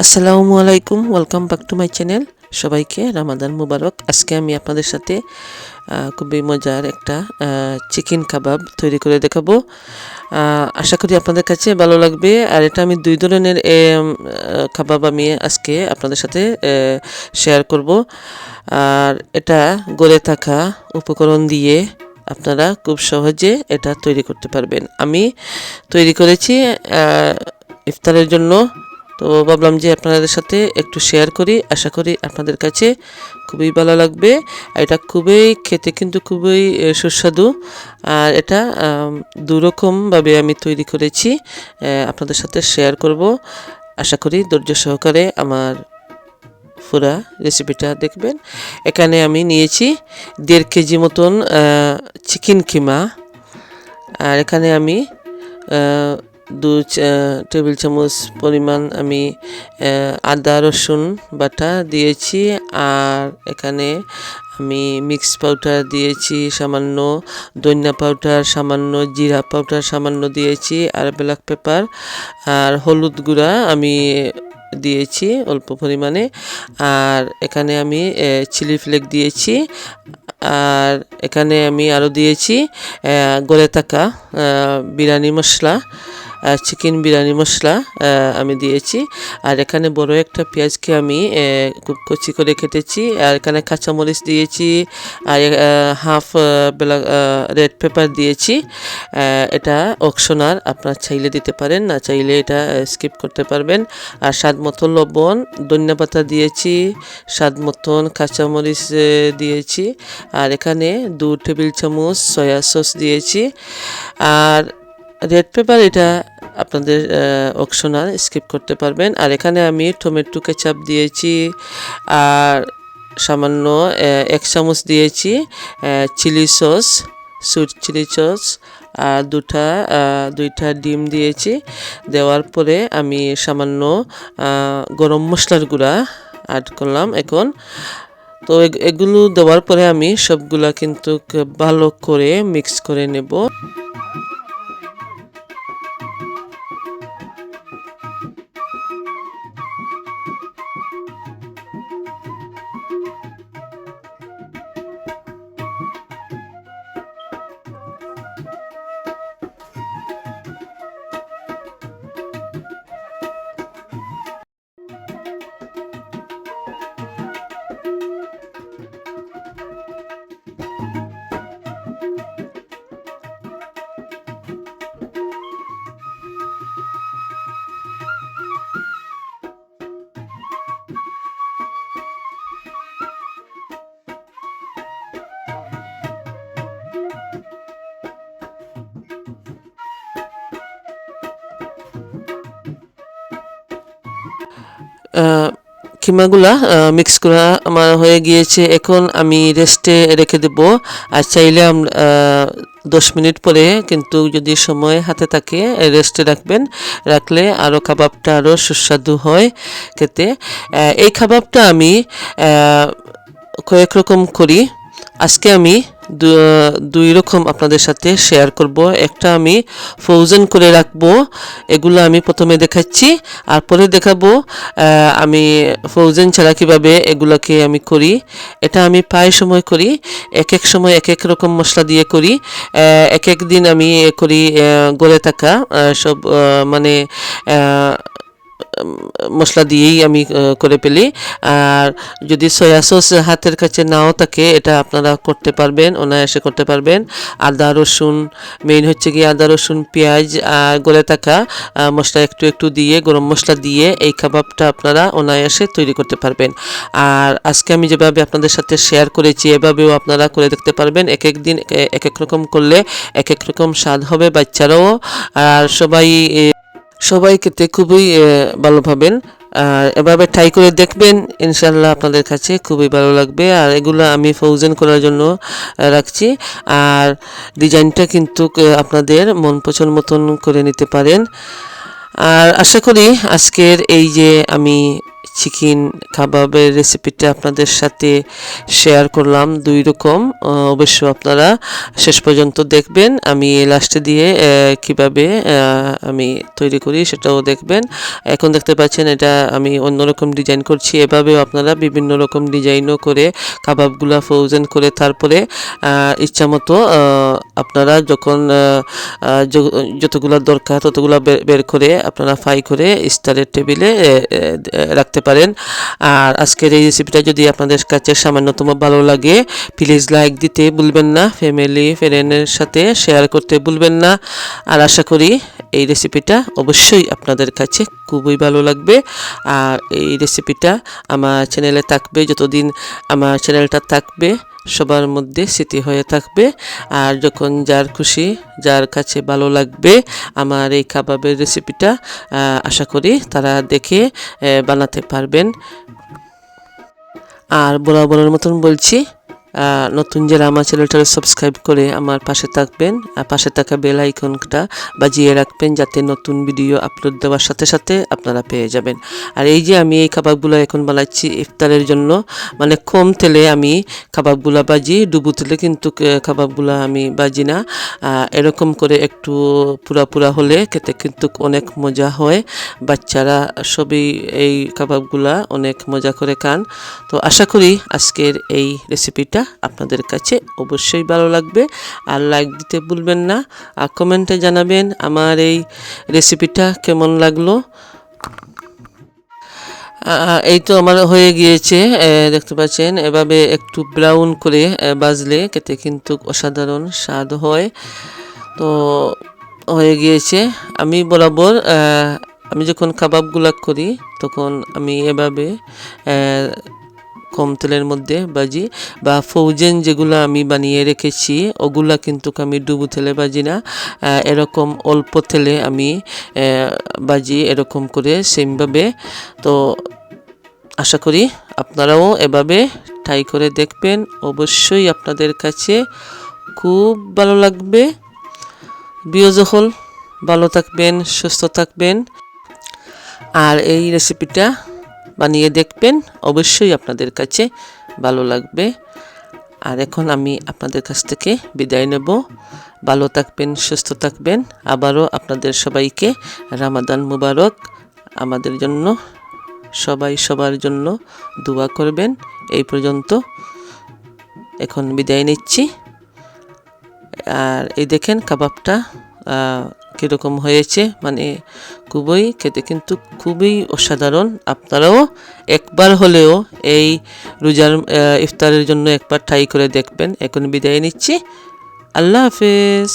আসসালামু আলাইকুম, welcome back to my channel. সবাইকে রামাদান মুবারক। আজকে আমি আপনাদের সাথে খুবই মজার একটা চিকেন কাবাব তৈরি করে দেখাবো। আশা করি আপনাদের কাছে ভালো লাগবে। আর এটা আমি দুই ধরনের কাবাব আমি আজকে আপনাদের সাথে শেয়ার করব। আর এটা গড়ে থাকা উপকরণ দিয়ে আপনারা খুব সহজে এটা তৈরি করতে পারবেন। আমি তৈরি করেছি ইফতারের জন্য, তো ভাবলাম যে আপনাদের সাথে একটু শেয়ার করি। আশা করি আপনাদের কাছে খুবই ভালো লাগবে। এটা খুবই খেতে কিন্তু খুবই সুস্বাদু। আর এটা দুরকমভাবে আমি তৈরি করেছি, আপনাদের সাথে শেয়ার করব। আশা করি ধৈর্য সহকারে আমার পুরা রেসিপিটা দেখবেন। এখানে আমি নিয়েছি 1.5 কেজি মতন চিকেন কিমা। আর এখানে আমি 2 টেবিল চামচ পরিমাণ আমি আদা রসুন বাটা দিয়েছি। আর এখানে আমি মিক্স পাউডার দিয়েছি সামান্য, ধনিয়া পাউডার সামান্য, জিরা পাউডার সামান্য দিয়েছি, আর ব্ল্যাক পেপার আর হলুদ গুঁড়া আমি দিয়েছি অল্প পরিমাণে। আর এখানে আমি চিলি ফ্লেক দিয়েছি। আর এখানে আমি আরও দিয়েছি গড়ে থাকা বিরিয়ানি মশলা, চিকেন বিরিয়ানি মশলা আমি দিয়েছি। আর এখানে বড় একটা পেঁয়াজকে আমি খুব কচি করে কেটেছি। আর এখানে কাঁচামরিচ দিয়েছি, আর হাফ রেড পেপার দিয়েছি। এটা অপশনাল, আপনার চাইলে দিতে পারেন, না চাইলে এটা স্কিপ করতে পারবেন। আর স্বাদ মতো লবণ, ধনিয়া পাতা দিয়েছি, স্বাদ মতন কাঁচামরিচ দিয়েছি। আর এখানে 2 টেবিল চামচ সয়া সস দিয়েছি। আর রেড পেপার এটা আপনাদের অপশনাল, স্কিপ করতে পারবেন। আর এখানে আমি টমেটো কেচাপ দিয়েছি। আর সামান্য 1 চামচ দিয়েছি chilli sauce, sweet chilli sauce. আর দুইটা ডিম দিয়েছি। দেওয়ার পরে আমি সামান্য গরম মশলার গুঁড়া অ্যাড করলাম এখন। তো এগুলো দেওয়ার পরে আমি সবগুলা কিন্তু ভালো করে মিক্স করে নেব। কিমাগুলা মিক্স করা আমার হয়ে গিয়েছে। এখন আমি রেস্টে রেখে দেব। আর চাইলে 10 মিনিট পরে কিন্তু যদি সময় হাতে থাকে রেস্টে রাখবেন, রাখলে আরও কাবাবটা আরও সুস্বাদু হয় খেতে। এই কাবাবটা আমি কয়েক রকম করি। আজকে আমি দুই রকম আপনাদের সাথে শেয়ার করব। একটা আমি ফ্রোজেন করে রাখবো, এগুলো আমি প্রথমে দেখাচ্ছি। আর পরে দেখাবো আমি ফ্রোজেন ছাড়া কীভাবে এগুলোকে আমি করি। এটা আমি প্রায় সময় করি, এক এক সময় এক এক রকম মশলা দিয়ে করি। এক এক দিন আমি করি গলে থাকা সব মানে মশলা দিয়েই আমি করে ফেলি। আর যদি সয়া সস হাতের কাছে নাও থাকে, এটা আপনারা করতে পারবেন, অনায়াসে করতে পারবেন। আদা রসুন মেইন হচ্ছে কি, আদা রসুন পেঁয়াজ আর গলে থাকা মশলা একটু একটু দিয়ে, গরম মশলা দিয়ে এই কাবাবটা আপনারা অনায়াসে তৈরি করতে পারবেন। আর আজকে আমি যেভাবে আপনাদের সাথে শেয়ার করেছি এভাবেও আপনারা করে দেখতে পারবেন। এক এক দিন এক এক রকম করলে এক এক রকম স্বাদ হবে, বাচ্চারাও আর সবাই খেতে খুবই ভালো পাবেন। আর এভাবে ট্রাই করে দেখবেন, ইনশাল্লাহ আপনাদের কাছে খুবই ভালো লাগবে। আর এগুলো আমি ফ্রোজেন করার জন্য রাখছি। আর ডিজাইনটা কিন্তু আপনাদের মন পছন্দ মতন করে নিতে পারেন। আর আশা করি আজকের এই যে আমি চিকেন কাবাবের রেসিপিটা আপনাদের সাথে শেয়ার করলাম 2 রকম। অবশ্য আপনারা শেষ পর্যন্ত দেখবেন, আমি লাস্টে দিয়ে কিভাবে আমি তৈরি করি সেটাও দেখবেন। এখন দেখতে পাচ্ছেন এটা আমি অন্যরকম ডিজাইন করছি। এভাবেও আপনারা বিভিন্ন রকম ডিজাইনও করে কাবাবগুলা ফ্রোজেন করে তারপরে ইচ্ছামতো আপনারা যখন যতগুলো দরকার ততগুলো বের করে আপনারা ফ্রাই করে স্টারের টেবিলে রাখতে পারেন। আর আজকের এই রেসিপিটা যদি আপনাদের কাছে সামান্যতম ভালো লাগে, প্লিজ লাইক দিতে ভুলবেন না, ফ্যামিলি ফ্রেন্ডের সাথে শেয়ার করতে ভুলবেন না। আর আশা করি এই রেসিপিটা অবশ্যই আপনাদের কাছে খুবই ভালো লাগবে। আর এই রেসিপিটা আমার চ্যানেলে থাকবে, যতদিন আমার চ্যানেলটা থাকবে সবার মধ্যে স্মৃতি হয়ে থাকবে। আর যখন যার খুশি, যার কাছে ভালো লাগবে আমার এই কাবাবের রেসিপিটা, আশা করি তারা দেখে বানাতে পারবেন। আর বরাবরের মতন বলছি, নতুন যারা আমার চ্যানেলটা সাবস্ক্রাইব করে আমার পাশে থাকবেন, আর পাশে থাকা বেল আইকনটা বাজিয়ে রাখবেন যাতে নতুন ভিডিও আপলোড দেওয়ার সাথে সাথে আপনারা পেয়ে যাবেন। আর এই যে আমি এই কাবাবগুলো এখন বানাচ্ছি ইফতারের জন্য, মানে কম তেলে আমি কাবাবগুলো বাজি, ডুবু তেলে কিন্তু কাবাবগুলো আমি বাজি না। এরকম করে একটু পুরা পুরা হলে খেতে কিন্তু অনেক মজা হয়। বাচ্চারা সবই এই কাবাবগুলা অনেক মজা করে খান। তো আশা করি আজকের এই রেসিপিটা আপনাদের কাছে অবশ্যই ভালো লাগবে। আর লাইক দিতে ভুলবেন না, আর কমেন্টে জানাবেন আমার এই রেসিপিটা কেমন লাগলো। এই তো আমার হয়ে গিয়েছে, দেখতে পাচ্ছেন এভাবে একটু ব্রাউন করে ভাজলে খেতে কিন্তু অসাধারণ স্বাদ হয়। তো হয়ে গিয়েছে। আমি বরাবর আমি যখন কাবাবগুলা করি তখন আমি এভাবে কম তেলের মধ্যে বাজি, বা ফ্রোজেন যেগুলো আমি বানিয়ে রেখেছি ওগুলা কিন্তু আমি ডুবু তেলে বাজি না, এরকম অল্প তেলে আমি বাজি, এরকম করে সেমভাবে। তো আশা করি আপনারাও এভাবে ট্রাই করে দেখবেন, অবশ্যই আপনাদের কাছে খুব ভালো লাগবে। বিয়োজহল ভালো থাকবেন, সুস্থ থাকবেন, আর এই রেসিপিটা বানিয়ে দেখবেন, অবশ্যই আপনাদের কাছে ভালো লাগবে। আর এখন আমি আপনাদের কাছ থেকে বিদায় নেব। ভালো থাকবেন, সুস্থ থাকবেন। আবারও আপনাদের সবাইকে রমাদান মুবারক। আমাদের জন্য সবাই সবার জন্য দোয়া করবেন। এই পর্যন্ত এখন বিদায় নিচ্ছি। আর এই দেখেন কাবাবটা কীরকম হয়েছে, মানে খুবই খেতে কিন্তু খুবই অসাধারণ। আপনারাও একবার হলেও এই রোজার ইফতারের জন্য একবার ট্রাই করে দেখবেন। এখন বিদায় নিচ্ছি। আল্লাহ হাফেজ।